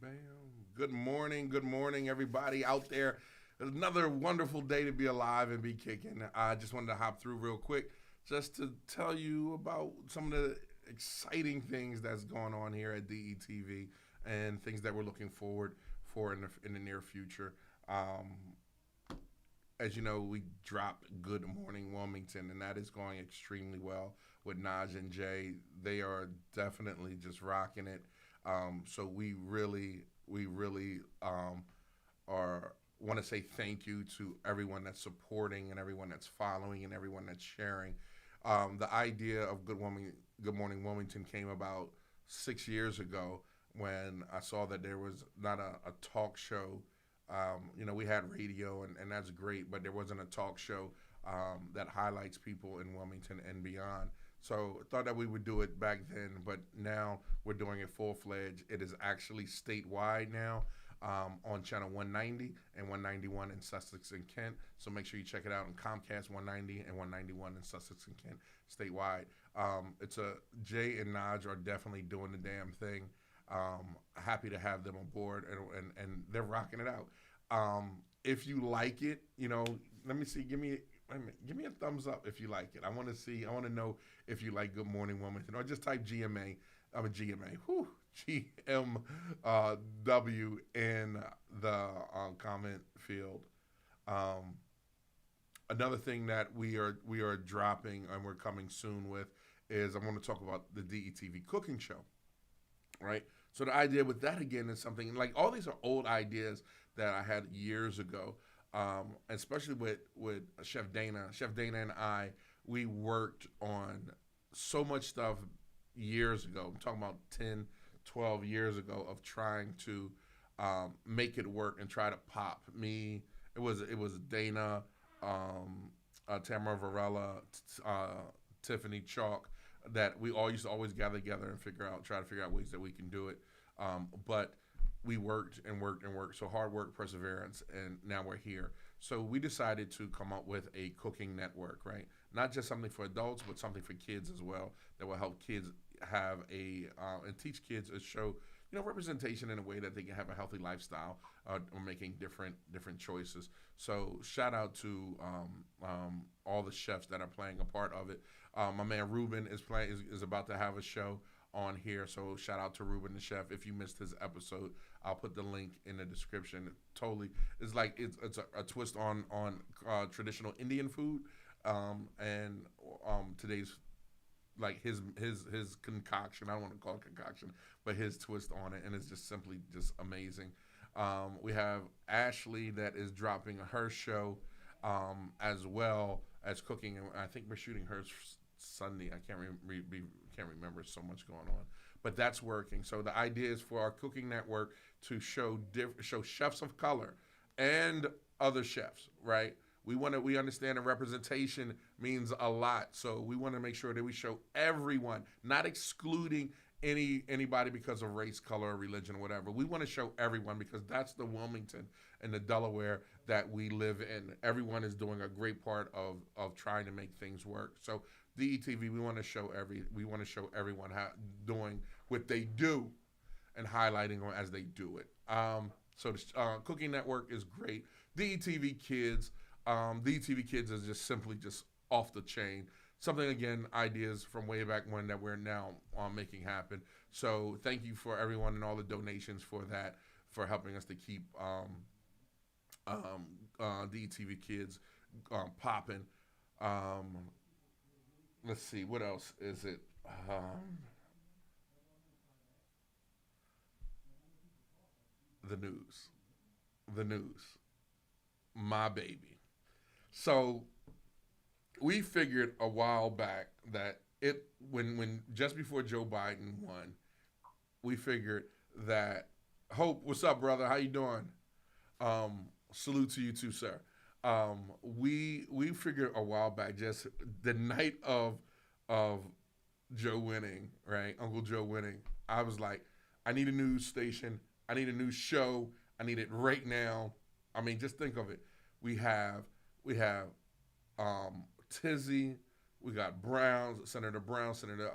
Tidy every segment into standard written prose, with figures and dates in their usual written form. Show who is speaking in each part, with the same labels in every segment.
Speaker 1: Bam. Good morning, everybody out there. Another wonderful day to be alive and be kicking. I just wanted to hop through real quick just to tell you about some of the exciting things that's going on here at DETV and things that we're looking forward for in the near future. As you know, we dropped Good Morning Wilmington, and that is going extremely well with Naj and Jay. They are definitely just rocking it. So we really are want to say thank you to everyone that's supporting and everyone that's following and everyone that's sharing. The idea of Good Morning Wilmington came about 6 years ago when I saw that there was not a talk show. We had radio, and that's great, but there wasn't a talk show that highlights people in Wilmington and beyond. So I thought that we would do it back then, but now we're doing it full fledged. It is actually statewide now on channel 190 and 191 in Sussex and Kent. So make sure you check it out on Comcast 190 and 191 in Sussex and Kent statewide. It's a Jay and Naj are definitely doing the damn thing. Happy to have them on board, and they're rocking it out. If you like it, let me see. Give me a thumbs up if you like it. I want to see. I want to know if you like Good Morning Wilmington, or just type GMA. I'm a GMA. Whew, GMW in the comment field. Um, Another thing that we are dropping and we're coming soon with is I want to talk about the DETV cooking show, right? So the idea with that again is something like all these are old ideas that I had years ago, especially with Chef Dana. Chef Dana and I, we worked on so much stuff years ago. I'm talking about 10, 12 years ago of trying to make it work and try to pop. It was Dana, Tamara Varela, Tiffany Chalk, that we all used to always gather together and try to figure out ways that we can do it. But we worked and worked and worked. So hard work, perseverance, and now we're here. So we decided to come up with a cooking network, right? Not just something for adults, but something for kids as well that will help kids have and teach kids a show, representation in a way that they can have a healthy lifestyle or making different choices. So shout out to all the chefs that are playing a part of it. My man Ruben is about to have a show on here, so shout out to Ruben the chef. If you missed his episode, I'll put the link in the description. Totally, it's a twist on traditional Indian food, and today's like his concoction. I don't want to call it concoction, but his twist on it, and it's just simply just amazing. We have Ashley that is dropping her show as well as cooking, and I think we're shooting hers Sunday. I can't remember, so much going on, but that's working. So the idea is for our cooking network to show chefs of color and other chefs, right? We understand that representation means a lot, so we want to make sure that we show everyone, not excluding anybody because of race, color, religion, or whatever. We want to show everyone because that's the Wilmington and the Delaware that we live in. Everyone is doing a great part of trying to make things work. So DETV, we want to show everyone doing what they do and highlighting them as they do it. So the cooking network is great. DETV Kids. DTV Kids is just off the chain. Something, again, ideas from way back when that we're now making happen. So thank you for everyone and all the donations for that, for helping us to keep DTV Kids popping. Let's see, what else is it? The news. The news. My baby. So we figured a while back that when just before Joe Biden won, we figured that Hope, what's up, brother? How you doing? Salute to you too, sir. We figured a while back, just the night of Joe winning, right? Uncle Joe winning. I was like, I need a news station. I need a new show. I need it right now. I mean, just think of it. We have Tizzy. We got Brown, Senator Brown, Senator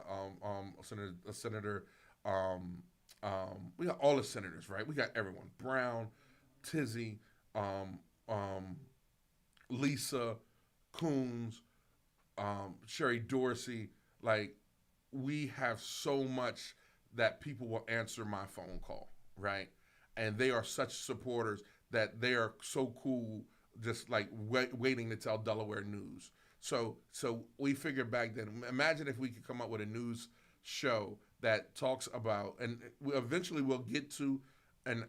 Speaker 1: We got all the senators, right? We got everyone: Brown, Tizzy, um, um, Lisa, Coons, Sherry Dorsey. Like, we have so much that people will answer my phone call, right? And they are such supporters that they are so cool, just like waiting to tell Delaware news. So we figured back then. Imagine if we could come up with a news show that talks about, and eventually we'll get to an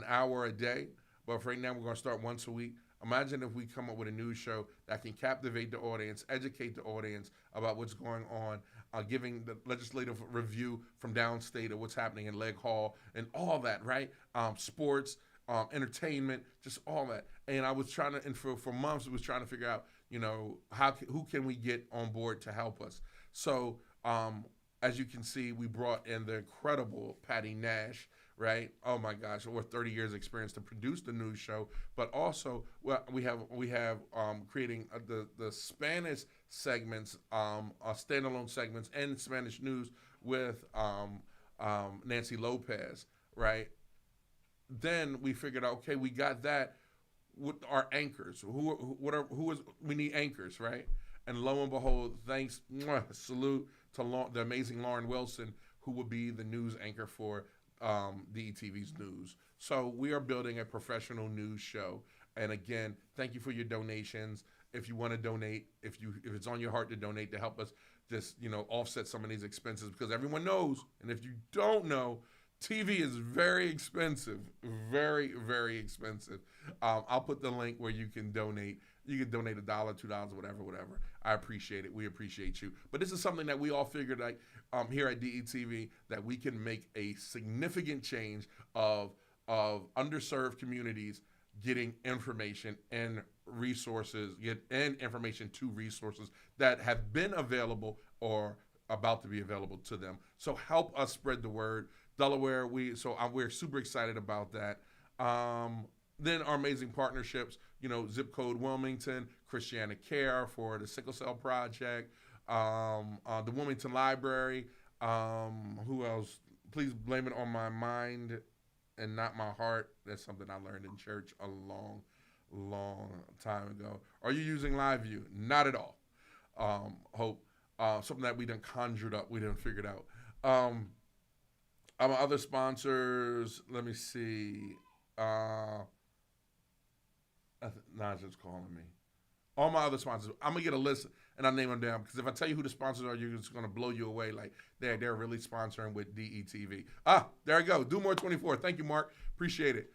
Speaker 1: hour a day. But for right now, we're going to start once a week. Imagine if we come up with a news show that can captivate the audience, educate the audience about what's going on, giving the legislative review from downstate of what's happening in Leg Hall and all that, right? Sports, entertainment, just all that. And I was trying to, and for months, I was trying to figure out, who can we get on board to help us. So, as you can see, we brought in the incredible Patty Nash, right? Oh my gosh, over 30 years experience to produce the news show, but also we have creating the Spanish segments, standalone segments, and Spanish news with Nancy Lopez, right? Then we figured out, okay, we got that with our anchors. We need anchors, right? And lo and behold, thanks, salute to the amazing Lauren Wilson, who will be the news anchor for DETV's news. So we are building a professional news show. And again, thank you for your donations. If you want to donate, if it's on your heart to donate to help us just offset some of these expenses, because everyone knows, and if you don't know, TV is very expensive, very, very expensive. I'll put the link where you can donate. You can donate $1, $2, whatever. I appreciate it. We appreciate you. But this is something that we all figured, like, here at DETV, that we can make a significant change of underserved communities getting information and resources, and information to resources that have been available or about to be available to them. So help us spread the word. Delaware, we're super excited about that. Then our amazing partnerships, Zip Code Wilmington, Christiana Care for the Sickle Cell Project, the Wilmington Library. Who else? Please blame it on my mind and not my heart. That's something I learned in church a long, long time ago. Are you using LiveView? Not at all. Hope. Something that we done conjured up, we done figured out. Our other sponsors, let me see. Naja's calling me. All my other sponsors, I'm gonna get a list and I'll name them down, because if I tell you who the sponsors are, you're just gonna blow you away. Like they're really sponsoring with DETV. There I go. Do More 24. Thank you, Mark. Appreciate it.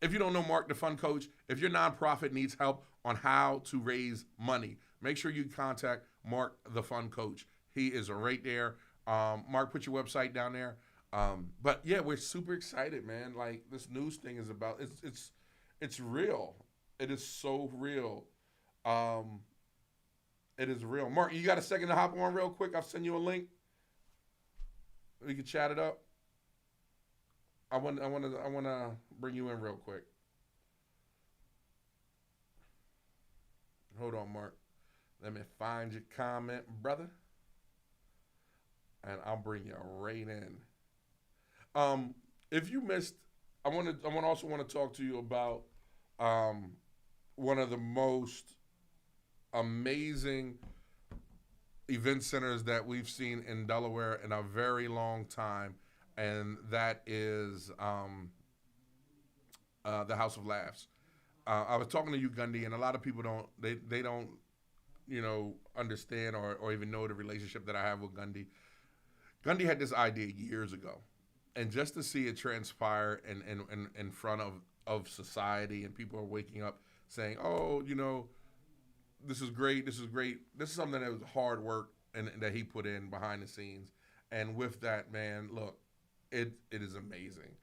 Speaker 1: If you don't know Mark, the Fun Coach, if your nonprofit needs help on how to raise money, make sure you contact Mark, the Fun Coach. He is right there. Mark, put your website down there. But yeah, we're super excited, man. Like, this news thing is about, it's real. It is so real. It is real. Mark, you got a second to hop on real quick? I'll send you a link. We can chat it up. I want to bring you in real quick. Hold on, Mark. Let me find your comment, brother, and I'll bring you right in. If you missed, I also want to talk to you about one of the most amazing event centers that we've seen in Delaware in a very long time, and that is the House of Laughs. I was talking to you, Gundy, and a lot of people don't understand or even know the relationship that I have with Gundy. Gundy had this idea years ago, and just to see it transpire in front of society, and people are waking up saying, "Oh, this is great. This is great. This is something that was hard work and that he put in behind the scenes." And with that, man, look, it is amazing.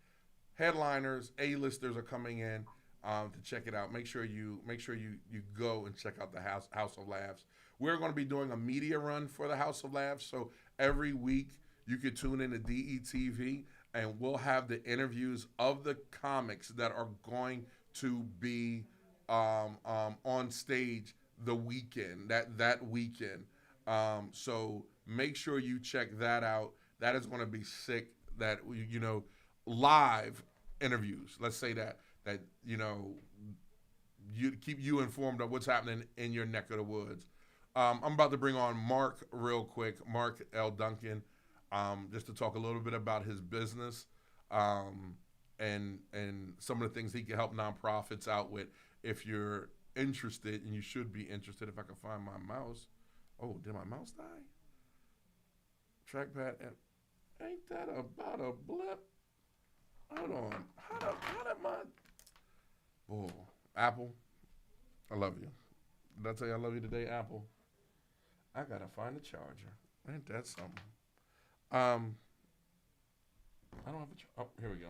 Speaker 1: Headliners, A-listers are coming in to check it out. Make sure you go and check out the House of Laughs. We're going to be doing a media run for the House of Laughs, so every week you can tune in to DETV, and we'll have the interviews of the comics that are going to be on stage the weekend, that weekend. So make sure you check that out. That is going to be sick. that live interviews. Let's say that you keep you informed of what's happening in your neck of the woods. I'm about to bring on Mark real quick, Mark L. Duncan, just to talk a little bit about his business, and some of the things he can help nonprofits out with. If you're interested, and you should be interested, if I can find my mouse. Oh, did my mouse die? Trackpad. Ain't that about a blip? Hold on. How did my... Oh, Apple, I love you. Did I tell you I love you today, Apple? I gotta find the charger. Ain't that something? I don't have a... Oh, here we go.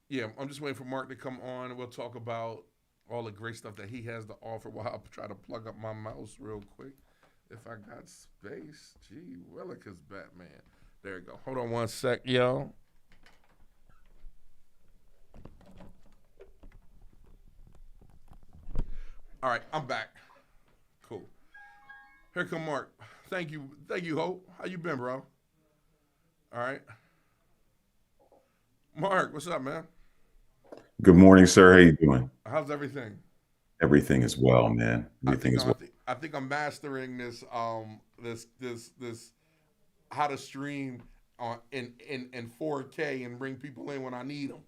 Speaker 1: Yeah, I'm just waiting for Mark to come on, and we'll talk about all the great stuff that he has to offer while I try to plug up my mouse real quick. If I got space. Gee, Willikers, Batman. There you go. Hold on one sec, y'all. All right, I'm back. Cool. Here come Mark. Thank you, Hope. How you been, bro? All right. Mark, what's up, man?
Speaker 2: Good morning, sir. How you doing?
Speaker 1: How's everything?
Speaker 2: Everything is well, man. Everything is well.
Speaker 1: I think I'm mastering this this how to stream in 4K and bring people in when I need them.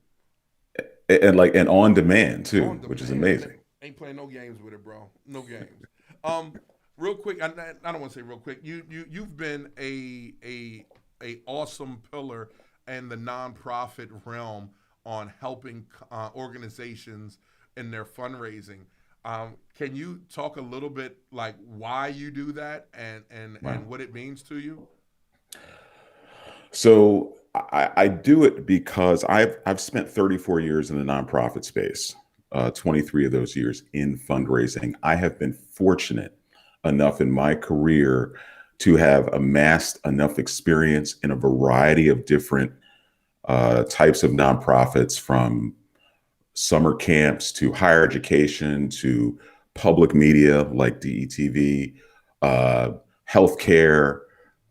Speaker 2: And on demand too, which is amazing.
Speaker 1: Ain't playing no games with it, bro. No games. Real quick, I don't want to say real quick. You've been a awesome pillar in the nonprofit realm on helping organizations in their fundraising. Can you talk a little bit like why you do that and what it means to you?
Speaker 2: So I do it because I've spent 34 years in the nonprofit space, 23 of those years in fundraising. I have been fortunate enough in my career to have amassed enough experience in a variety of different types of nonprofits, from summer camps to higher education to public media like DETV, healthcare,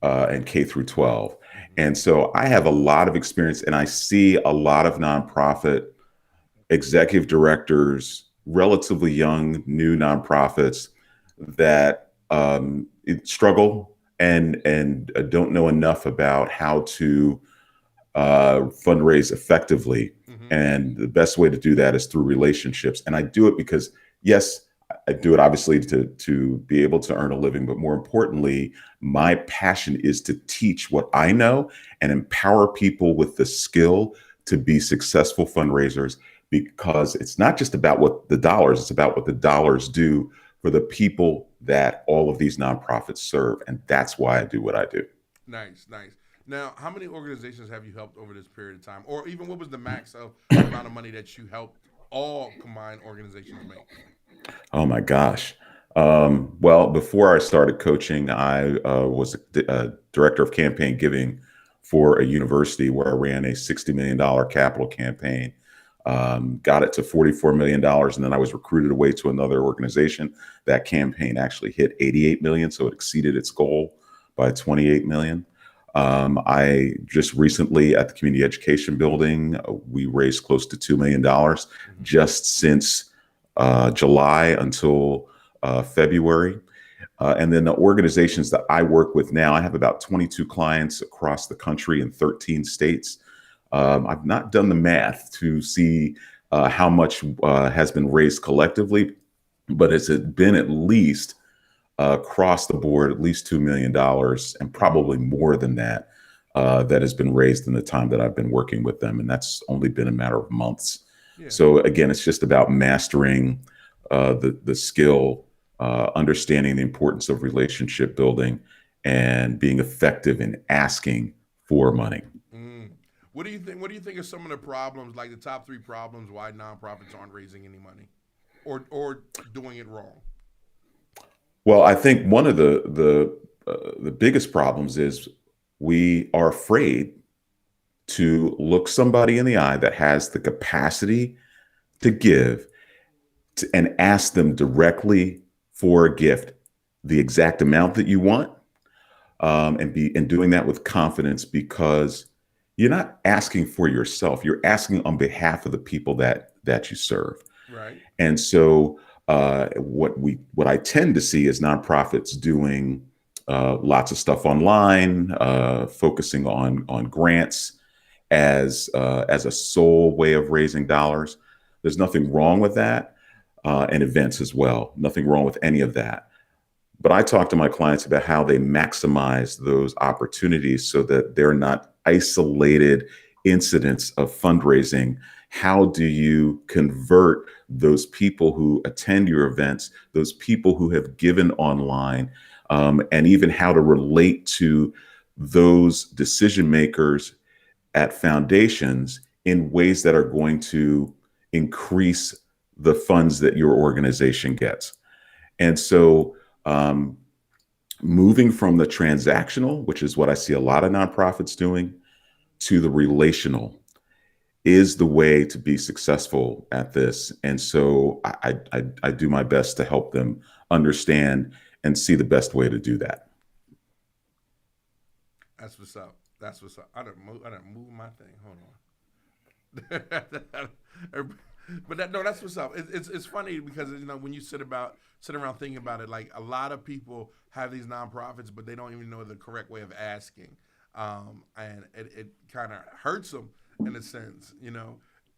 Speaker 2: and K through 12. And so I have a lot of experience, and I see a lot of nonprofit executive directors, relatively young, new nonprofits that struggle and don't know enough about how to fundraise effectively. And the best way to do that is through relationships. And I do it because, yes, I do it obviously to be able to earn a living, but more importantly, my passion is to teach what I know and empower people with the skill to be successful fundraisers, because it's not just about what the dollars, it's about what the dollars do for the people that all of these nonprofits serve. And that's why I do what I do.
Speaker 1: Nice. Now, how many organizations have you helped over this period of time? Or even what was the max of the amount of money that you helped all combined organizations make?
Speaker 2: Oh my gosh. Well, before I started coaching, I was a director of campaign giving for a university where I ran a $60 million capital campaign. Got it to $44 million, and then I was recruited away to another organization. That campaign actually hit $88 million, so it exceeded its goal by $28 million. I just recently at the community education building, we raised close to $2 million just since July until February. And then the organizations that I work with now, I have about 22 clients across the country in 13 states. I've not done the math to see how much has been raised collectively, but it's been at least across the board, at least $2 million, and probably more than that, that has been raised in the time that I've been working with them. And that's only been a matter of months. Yeah. So again, it's just about mastering the skill, understanding the importance of relationship building, and being effective in asking for money.
Speaker 1: What do you think? What do you think are some of the problems, like the top 3 problems, why nonprofits aren't raising any money, or doing it wrong?
Speaker 2: Well, I think one of the biggest problems is we are afraid to look somebody in the eye that has the capacity to give and ask them directly for a gift, the exact amount that you want, and doing that with confidence, because you're not asking for yourself. You're asking on behalf of the people that you serve.
Speaker 1: Right.
Speaker 2: And so what I tend to see is nonprofits doing lots of stuff online, focusing on grants as a sole way of raising dollars. There's nothing wrong with that, and events as well. Nothing wrong with any of that. But I talk to my clients about how they maximize those opportunities so that they're not isolated incidents of fundraising. How do you convert those people who attend your events, those people who have given online, and even how to relate to those decision makers at foundations in ways that are going to increase the funds that your organization gets? And so, um, moving from the transactional, which is what I see a lot of nonprofits doing, to the relational is the way to be successful at this. And so I do my best to help them understand and see the best way to do that.
Speaker 1: That's what's up. That's what's up. I didn't move my thing. Hold on. But that, no, that's what's up. It's funny because when you sit around thinking about it, like a lot of people have these nonprofits, but they don't even know the correct way of asking, and it kind of hurts them in a sense.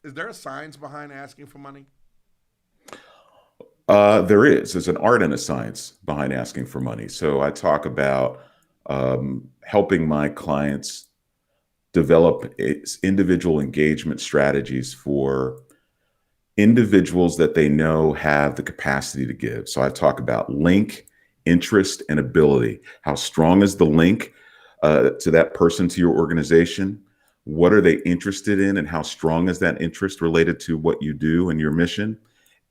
Speaker 1: Is there a science behind asking for money?
Speaker 2: There is. There's an art and a science behind asking for money. So I talk about helping my clients develop individual engagement strategies for individuals that they know have the capacity to give. So I talk about link, interest, and ability. How strong is the link to that person, to your organization? What are they interested in, and how strong is that interest related to what you do and your mission?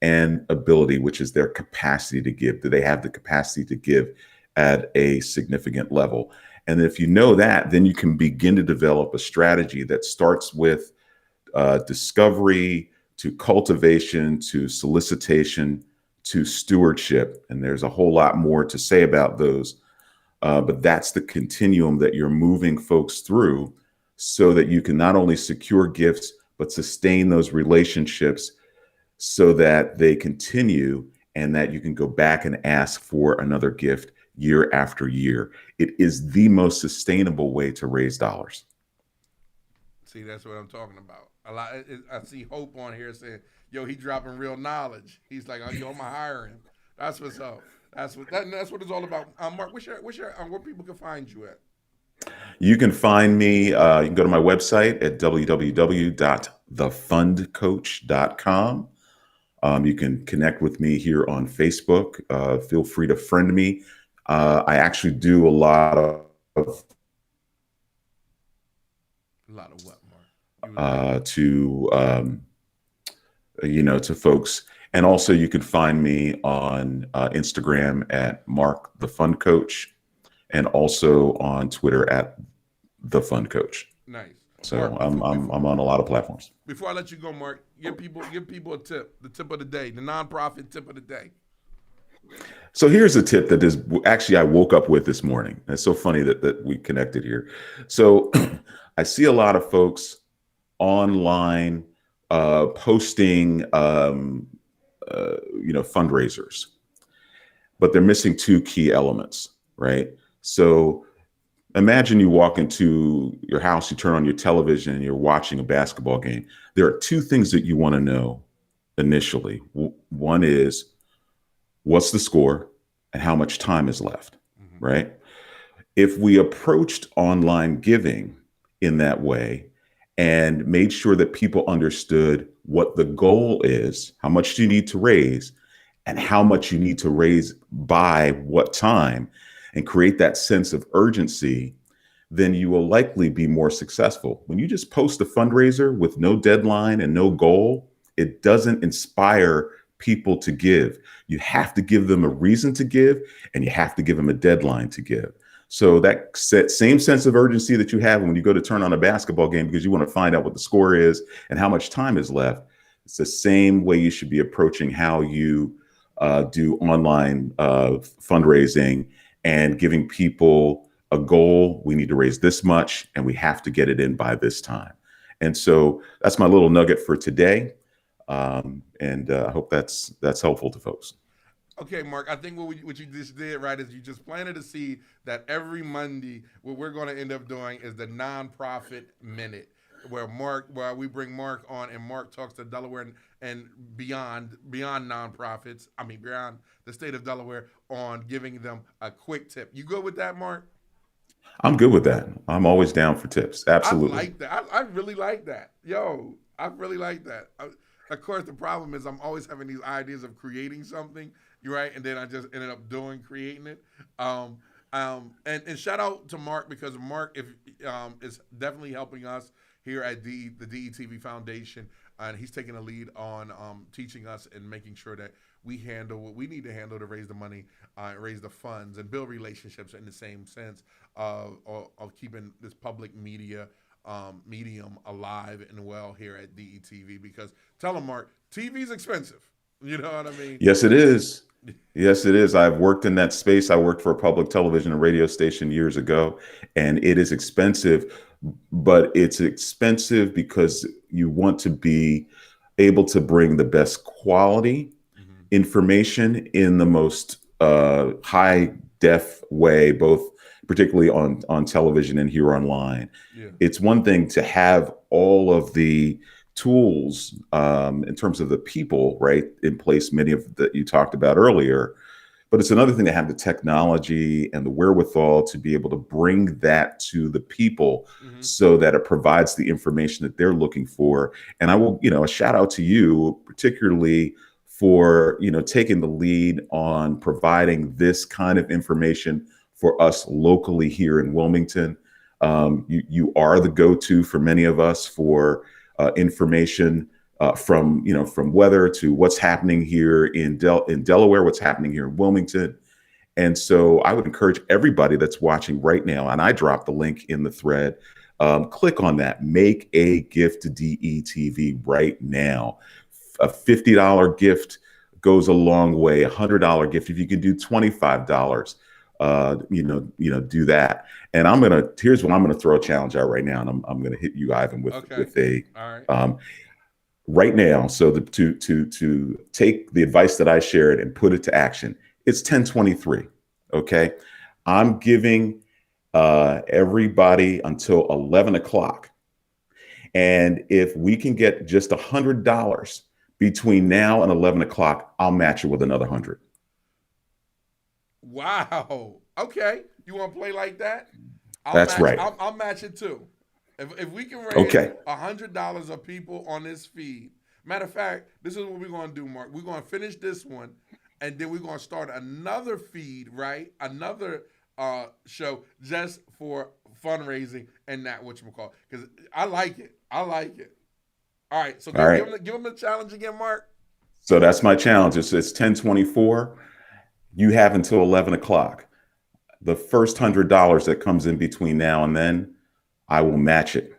Speaker 2: And ability, which is their capacity to give. Do they have the capacity to give at a significant level? And if you know that, then you can begin to develop a strategy that starts with discovery to cultivation to solicitation to stewardship. And there's a whole lot more to say about those. But that's the continuum that you're moving folks through so that you can not only secure gifts, but sustain those relationships so that they continue and that you can go back and ask for another gift year after year. It is the most sustainable way to raise dollars.
Speaker 1: See, that's what I'm talking about. I see Hope on here saying, "Yo, he dropping real knowledge." He's like, "Yo, I'm hiring." That's what's up. That's what it's all about. Mark, where people can find you at?
Speaker 2: You can find me, you can go to my website at www.thefundcoach.com. You can connect with me here on Facebook. Feel free to friend me. I actually do a lot of
Speaker 1: What, Mark?
Speaker 2: to folks, and also you can find me on Instagram at Mark the Fund Coach, and also on Twitter at the Fund Coach.
Speaker 1: Nice.
Speaker 2: So
Speaker 1: Mark,
Speaker 2: I'm on a lot of platforms.
Speaker 1: Before I let you go, Mark, give people a tip, the tip of the day, the nonprofit tip of the day.
Speaker 2: So here's a tip that is actually I woke up with this morning. It's so funny that we connected here. So I see a lot of folks online posting fundraisers, but they're missing two key elements, right? So imagine you walk into your house, you turn on your television, and you're watching a basketball game. There are two things that you want to know initially. One is, what's the score and how much time is left, right? If we approached online giving in that way and made sure that people understood what the goal is, how much do you need to raise, and how much you need to raise by what time, and create that sense of urgency, then you will likely be more successful. When you just post a fundraiser with no deadline and no goal, it doesn't inspire people to give. You have to give them a reason to give, and you have to give them a deadline to give. So that same sense of urgency that you have when you go to turn on a basketball game because you want to find out what the score is and how much time is left, it's the same way you should be approaching how you do online fundraising and giving people a goal. We need to raise this much, and we have to get it in by this time. And so that's my little nugget for today. And I hope that's helpful to folks.
Speaker 1: Okay, Mark. I think what you just did right is you just planted a seed that every Monday what we're going to end up doing is the nonprofit minute, where we bring Mark on and Mark talks to Delaware and beyond nonprofits. I mean beyond the state of Delaware on giving them a quick tip. You good with that, Mark?
Speaker 2: I'm good with that. I'm always down for tips.
Speaker 1: I
Speaker 2: Absolutely.
Speaker 1: like that. I really like that. Yo, I really like that. Of course, the problem is I'm always having these ideas of creating something, you're right, and then I just ended up creating it. Um, and shout out to Mark because Mark if is definitely helping us here at the DETV Foundation, and he's taking a lead on teaching us and making sure that we handle what we need to handle to raise the money, raise the funds, and build relationships in the same sense of keeping this public media medium alive and well here at DETV. Because tell them, Mark, TV's expensive. You know what I mean?
Speaker 2: Yes, it is. Yes, it is. I've worked in that space. I worked for a public television and radio station years ago, and it is expensive, but it's expensive because you want to be able to bring the best quality
Speaker 1: Mm-hmm.
Speaker 2: information in the most high def way, both particularly on television and here online.
Speaker 1: Yeah.
Speaker 2: It's one thing to have all of the tools in terms of the people right in place, many of that you talked about earlier, but it's another thing to have the technology and the wherewithal to be able to bring that to the people
Speaker 1: Mm-hmm.
Speaker 2: so that it provides the information that they're looking for. And I will, a shout out to you, particularly for, taking the lead on providing this kind of information for us locally here in Wilmington. You are the go-to for many of us for information from weather to what's happening here in Delaware, what's happening here in Wilmington. And so I would encourage everybody that's watching right now, and I dropped the link in the thread, click on that, make a gift to DETV right now. A $50 gift goes a long way. $100 gift, if you can do $25, do that. And here's what I'm gonna throw a challenge out right now, and I'm gonna hit you, Ivan, with
Speaker 1: Okay.
Speaker 2: with a
Speaker 1: All right.
Speaker 2: right now. So to take the advice that I shared and put it to action, it's 10:23. Okay, I'm giving everybody until 11 o'clock, and if we can get just $100 between now and 11 o'clock, I'll match it with another 100.
Speaker 1: Wow. Okay. You want to play like that?
Speaker 2: That's right.
Speaker 1: I'll match it too. If we can raise
Speaker 2: Okay.
Speaker 1: $100 of people on this feed. Matter of fact, this is what we're gonna do, Mark. We're gonna finish this one, and then we're gonna start another feed, right? Another show just for fundraising and that whatchamacallit. Because I like it. I like it. All right. So
Speaker 2: All right.
Speaker 1: give them the challenge again, Mark.
Speaker 2: So that's my challenge. It's 10:24. You have until 11 o'clock. The first $100 that comes in between now and then, I will match it.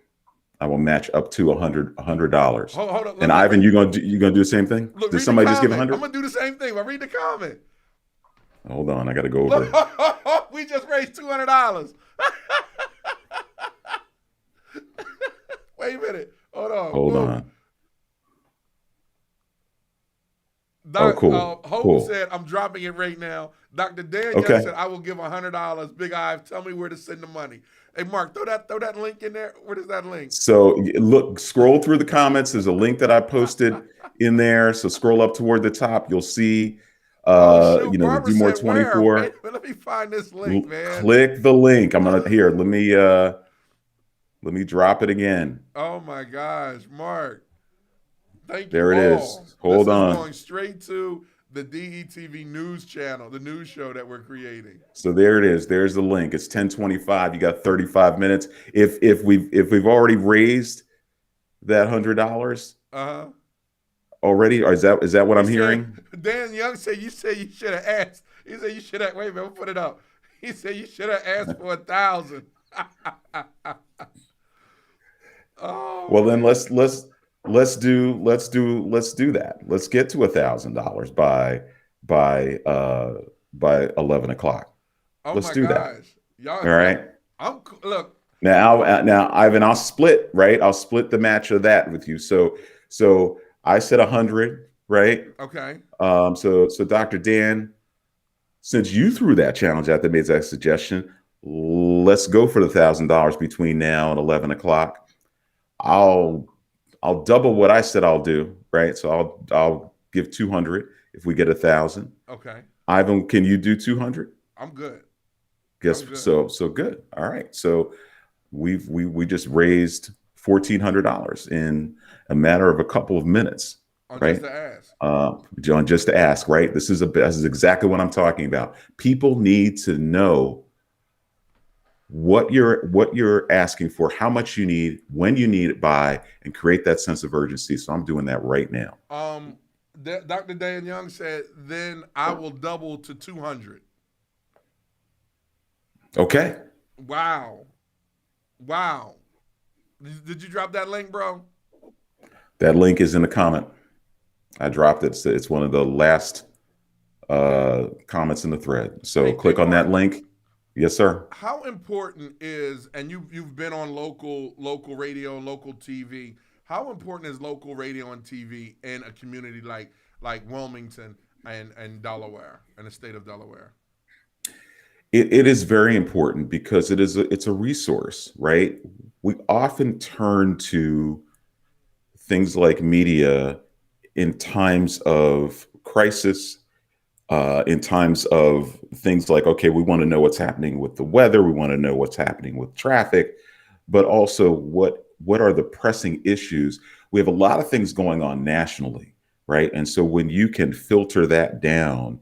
Speaker 2: I will match up to $100.
Speaker 1: Hold on.
Speaker 2: And Ivan, you gonna do the same thing?
Speaker 1: Look,
Speaker 2: Did somebody just give
Speaker 1: I'm
Speaker 2: 100?
Speaker 1: gonna do the same thing. But read the comment.
Speaker 2: Hold on, I got to go over.
Speaker 1: We just raised $200. Wait a minute. Hold on.
Speaker 2: Hold on.
Speaker 1: Doc,
Speaker 2: Oh, cool.
Speaker 1: Hope
Speaker 2: Cool.
Speaker 1: said, I'm dropping it right now. Dr. Dan
Speaker 2: Okay.
Speaker 1: Young said, I will give $100. Big Ive, tell me where to send the money. Hey, Mark, throw that link in there. What is that link?
Speaker 2: So look, scroll through the comments. There's a link that I posted in there. So scroll up toward the top. You'll see,
Speaker 1: Shoot,
Speaker 2: the
Speaker 1: Barbara
Speaker 2: Do More
Speaker 1: said where?
Speaker 2: 24.
Speaker 1: Wait, let me find this link, man.
Speaker 2: Click the link. I'm gonna here. Let me drop it again.
Speaker 1: Oh my gosh, Mark. Thank you.
Speaker 2: There it is.
Speaker 1: all.
Speaker 2: Hold
Speaker 1: This
Speaker 2: on.
Speaker 1: is going straight to the DETV news channel, the news show that we're creating.
Speaker 2: So there it is. There's the link. It's 10:25. You got 35 minutes. If we've already raised that $100
Speaker 1: Uh-huh.
Speaker 2: already, or is that what I'm hearing?
Speaker 1: Dan Young said you should have asked. He said you should have wait a minute, we'll put it up. He said you should have asked for 1,000. Oh
Speaker 2: Well, then let's do that. Let's get to $1,000 by 11 o'clock.
Speaker 1: oh
Speaker 2: Let's
Speaker 1: my
Speaker 2: do
Speaker 1: gosh.
Speaker 2: that.
Speaker 1: Y'all,
Speaker 2: All right.
Speaker 1: look.
Speaker 2: Now, Ivan, I'll split, right? I'll split the match of that with you. So I said 100, right?
Speaker 1: Okay.
Speaker 2: So Dr. Dan, since you threw that challenge out that made that suggestion, let's go for the $1,000 between now and 11 o'clock. I'll I'll double what I said I'll do, right? So I'll give 200 if we get 1,000.
Speaker 1: Okay.
Speaker 2: Ivan, can you do 200?
Speaker 1: I'm good.
Speaker 2: Guess
Speaker 1: I'm good.
Speaker 2: so good. All right. So we just raised $1,400 in a matter of a couple of minutes,
Speaker 1: On just
Speaker 2: right?
Speaker 1: to ask.
Speaker 2: John, just to ask, right? This is exactly what I'm talking about. People need to know what you're asking for, how much you need, when you need it by, and create that sense of urgency. So I'm doing that right now.
Speaker 1: Dr. Dan Young said, then I will double to 200.
Speaker 2: Okay.
Speaker 1: Wow. Wow. Did you drop that link, bro?
Speaker 2: That link is in the comment. I dropped it. It's one of the last comments in the thread. So click on
Speaker 1: Mark,
Speaker 2: that link. Yes, sir.
Speaker 1: how important is, and you've been on local radio, local TV. How important is local radio and TV in a community like Wilmington and Delaware, and the state of Delaware?
Speaker 2: It is very important because it's a resource, right? We often turn to things like media in times of crisis, in times of things like, okay, we want to know what's happening with the weather, we want to know what's happening with traffic, but also what are the pressing issues. We have a lot of things going on nationally, right? And so when you can filter that down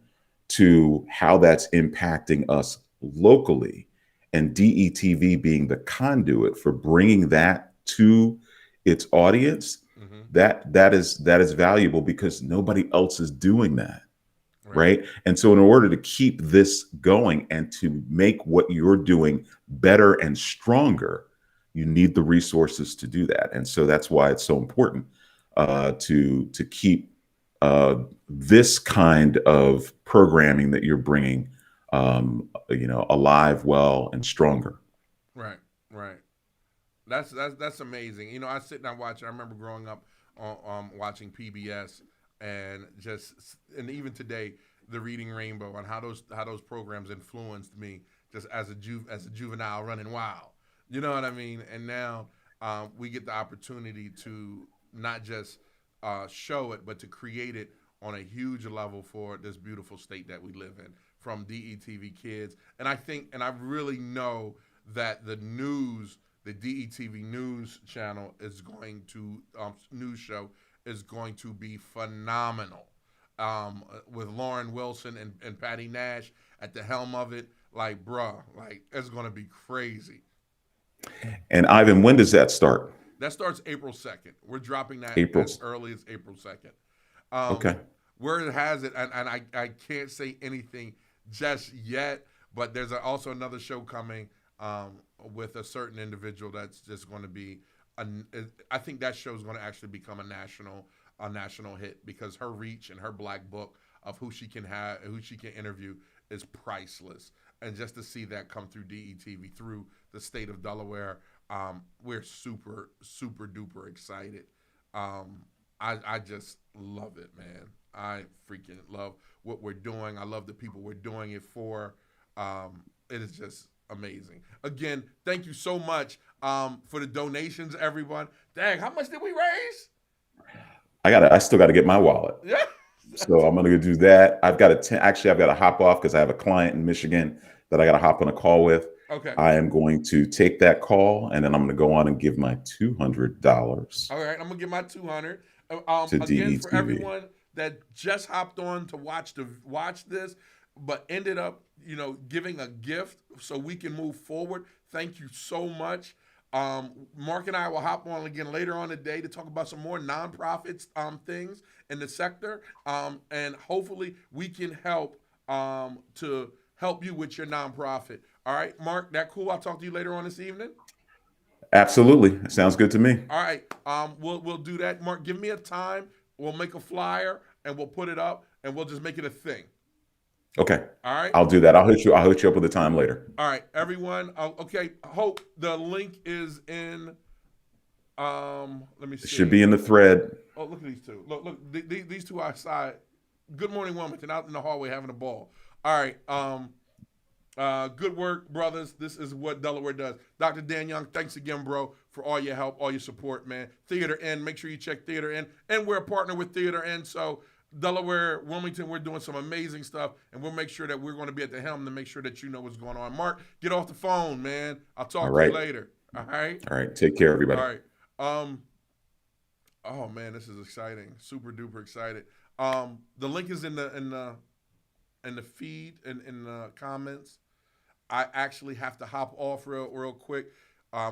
Speaker 2: to how that's impacting us locally, and DETV being the conduit for bringing that to its audience,
Speaker 1: Mm-hmm.
Speaker 2: that is valuable because nobody else is doing that,
Speaker 1: Right.
Speaker 2: right? And so in order to keep this going and to make what you're doing better and stronger, you need the resources to do that. And so that's why it's so important to keep this kind of programming that you're bringing, alive, well, and stronger.
Speaker 1: Right. Right. That's amazing. I sit and I watch. I remember growing up watching PBS, and even today, the Reading Rainbow, and how those programs influenced me just as a juvenile running wild. You know what I mean? And now we get the opportunity to not just show it, but to create it on a huge level for this beautiful state that we live in, from DETV Kids. And I really know that the DETV news channel news show is going to be phenomenal. With Lauren Wilson and Patty Nash at the helm of it, like, bruh, like, it's going to be crazy.
Speaker 2: And Ivan, when does that start?
Speaker 1: That starts April 2nd. We're dropping that
Speaker 2: April.
Speaker 1: as early as April 2nd.
Speaker 2: Okay.
Speaker 1: Where it has it, and I can't say anything just yet, but there's also another show coming with a certain individual that's just going to be, I think that show is going to actually become a national hit, because her reach and her black book of who she can interview is priceless. And just to see that come through DETV, through the state of Delaware, we're super, super duper excited. I just love it, man. I freaking love what we're doing. I love the people we're doing it for. It is just amazing. Again, thank you so much for the donations, everyone. Dang, how much did we raise?
Speaker 2: I still got to get my wallet.
Speaker 1: Yeah.
Speaker 2: So I'm going to do that. I've got to hop off because I have a client in Michigan that I got to hop on a call with.
Speaker 1: Okay.
Speaker 2: I am going to take that call, and then I'm going to go on and give my $200.
Speaker 1: All right, I'm gonna give my 200.
Speaker 2: To
Speaker 1: Again, for
Speaker 2: DETV.
Speaker 1: everyone that just hopped on to watch this, but ended up, giving a gift so we can move forward. Thank you so much. Mark and I will hop on again later on today to talk about some more nonprofits things in the sector, and hopefully we can help to help you with your nonprofit. All right, Mark, that cool? I'll talk to you later on this evening.
Speaker 2: Absolutely. Sounds good to me.
Speaker 1: All right, we'll do that. Mark, give me a time. We'll make a flyer and we'll put it up, and we'll just make it a thing.
Speaker 2: Okay.
Speaker 1: All right.
Speaker 2: I'll do that. I'll hit you up with the time later.
Speaker 1: All right, everyone. Okay, Hope. The link is in. Let me
Speaker 2: It should
Speaker 1: see.
Speaker 2: be in the thread.
Speaker 1: Oh, look at these two. Look. These two outside. Good morning, Wilmington. Out in the hallway having a ball. All right. Good work, brothers. This is what Delaware does. Dr. Dan Young, thanks again, bro, for all your help, all your support, man. Theater N. Make sure you check Theater N. And we're a partner with Theater N. So Delaware, Wilmington, we're doing some amazing stuff, and we'll make sure that we're going to be at the helm to make sure that you know what's going on. Mark, get off the phone, man. I'll
Speaker 2: All
Speaker 1: talk to you
Speaker 2: right.
Speaker 1: later. All right.
Speaker 2: All right. Take care,
Speaker 1: All
Speaker 2: everybody.
Speaker 1: right. Oh man, this is exciting. Super duper excited. The link is in the feed and in the comments. I actually have to hop off real quick.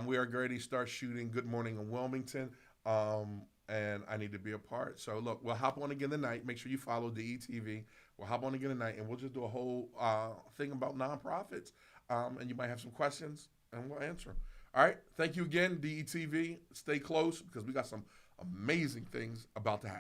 Speaker 1: We are ready to start shooting Good Morning in Wilmington, and I need to be a part. So look, we'll hop on again tonight. Make sure you follow DETV. We'll hop on again tonight, and we'll just do a whole thing about nonprofits. And you might have some questions, and we'll answer them. All right. Thank you again, DETV. Stay close because we got some amazing things about to happen.